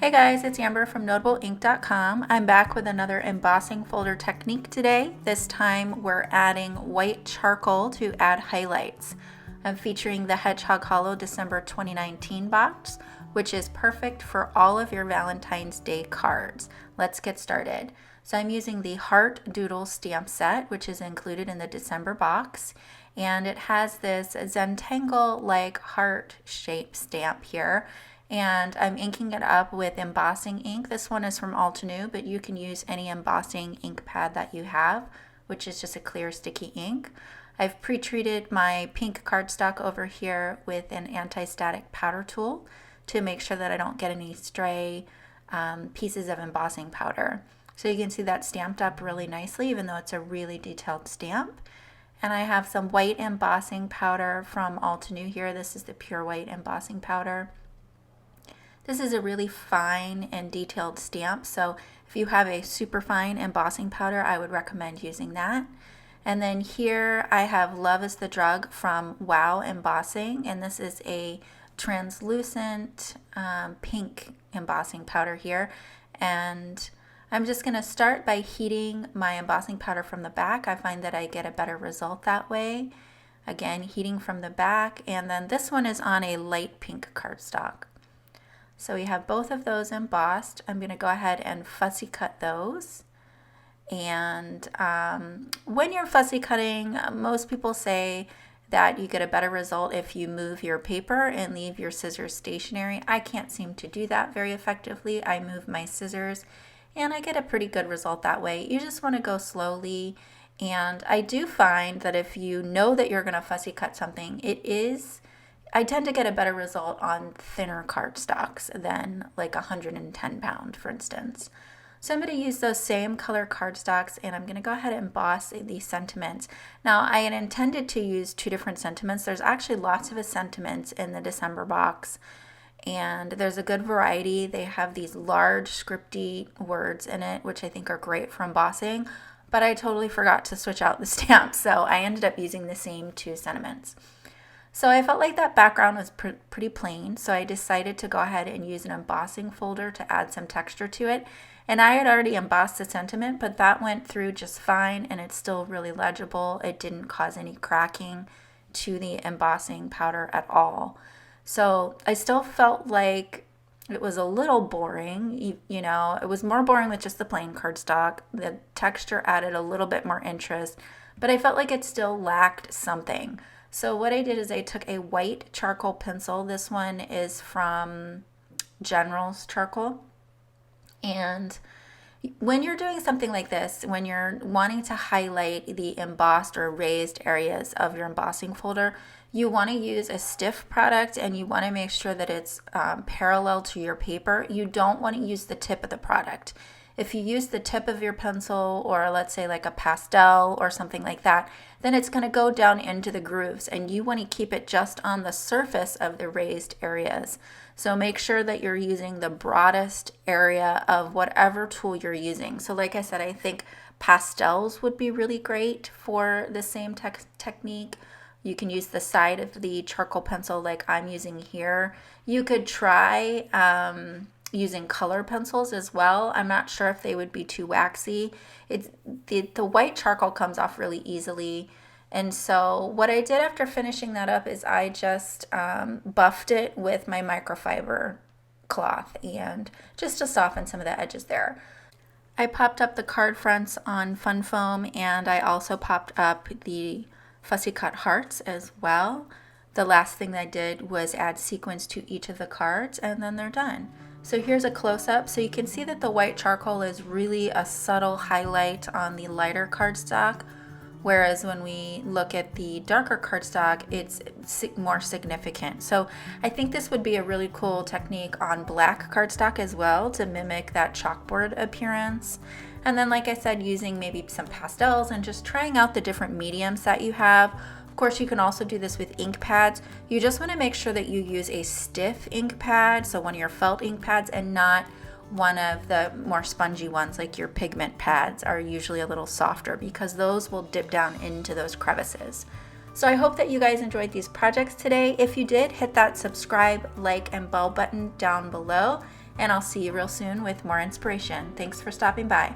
Hey guys, it's Amber from NotableInk.com. I'm back with another embossing folder technique today. This time we're adding white charcoal to add highlights. I'm featuring the Hedgehog Hollow December 2019 box, which is perfect for all of your Valentine's Day cards. Let's get started. So I'm using the Heart Doodle stamp set, which is included in the December box. And it has this Zentangle-like heart shape stamp here. And I'm inking it up with embossing ink. This one is from Altenew, but you can use any embossing ink pad that you have, which is just a clear sticky ink. I've pre-treated my pink cardstock over here with an anti-static powder tool to make sure that I don't get any stray pieces of embossing powder. So you can see that stamped up really nicely, even though it's a really detailed stamp. And I have some white embossing powder from Altenew here. This is the pure white embossing powder. This is a really fine and detailed stamp, so if you have a super fine embossing powder, I would recommend using that. And then here I have Love is the Drug from Wow Embossing, and this is a translucent pink embossing powder here. And I'm just going to start by heating my embossing powder from the back. I find that I get a better result that way. Again, heating from the back, and then this one is on a light pink cardstock. So we have both of those embossed. I'm going to go ahead and fussy cut those. And when you're fussy cutting, most people say that you get a better result if you move your paper and leave your scissors stationary. I can't seem to do that very effectively. I move my scissors and I get a pretty good result that way. You just want to go slowly. And I do find that if you know that you're going to fussy cut something, I tend to get a better result on thinner cardstocks than like 110 pound, for instance. So I'm going to use those same color cardstocks and I'm going to go ahead and emboss these sentiments. Now I had intended to use two different sentiments. There's actually lots of sentiments in the December box and there's a good variety. They have these large scripty words in it, which I think are great for embossing, but I totally forgot to switch out the stamp, so I ended up using the same two sentiments. So I felt like that background was pretty plain, so I decided to go ahead and use an embossing folder to add some texture to it. And I had already embossed the sentiment, but that went through just fine and it's still really legible. It didn't cause any cracking to the embossing powder at all. So I still felt like it was a little boring. You know, it was more boring with just the plain cardstock. The texture added a little bit more interest, but I felt like it still lacked something. So what I did is I took a white charcoal pencil. This one is from General's Charcoal. And when you're doing something like this, when you're wanting to highlight the embossed or raised areas of your embossing folder, you want to use a stiff product and you want to make sure that it's parallel to your paper. You don't want to use the tip of the product. If you use the tip of your pencil or let's say like a pastel or something like that, then it's going to go down into the grooves and you want to keep it just on the surface of the raised areas. So make sure that you're using the broadest area of whatever tool you're using. So like I said, I think pastels would be really great for the same technique. You can use the side of the charcoal pencil like I'm using here. You could try using color pencils as well. I'm not sure if they would be too waxy. The white charcoal comes off really easily. And so what I did after finishing that up is I just buffed it with my microfiber cloth and just to soften some of the edges there. I popped up the card fronts on Fun Foam and I also popped up the fussy cut hearts as well. The last thing I did was add sequins to each of the cards and then they're done. So here's a close-up. So you can see that the white charcoal is really a subtle highlight on the lighter cardstock, whereas when we look at the darker cardstock, it's more significant. So I think this would be a really cool technique on black cardstock as well to mimic that chalkboard appearance. And then like I said, using maybe some pastels and just trying out the different mediums that you have. Of course, you can also do this with ink pads. You just want to make sure that you use a stiff ink pad, so one of your felt ink pads, and not one of the more spongy ones like your pigment pads are usually a little softer because those will dip down into those crevices. So I hope that you guys enjoyed these projects today. If you did, hit that subscribe, like, and bell button down below. and I'll see you real soon with more inspiration. Thanks for stopping by.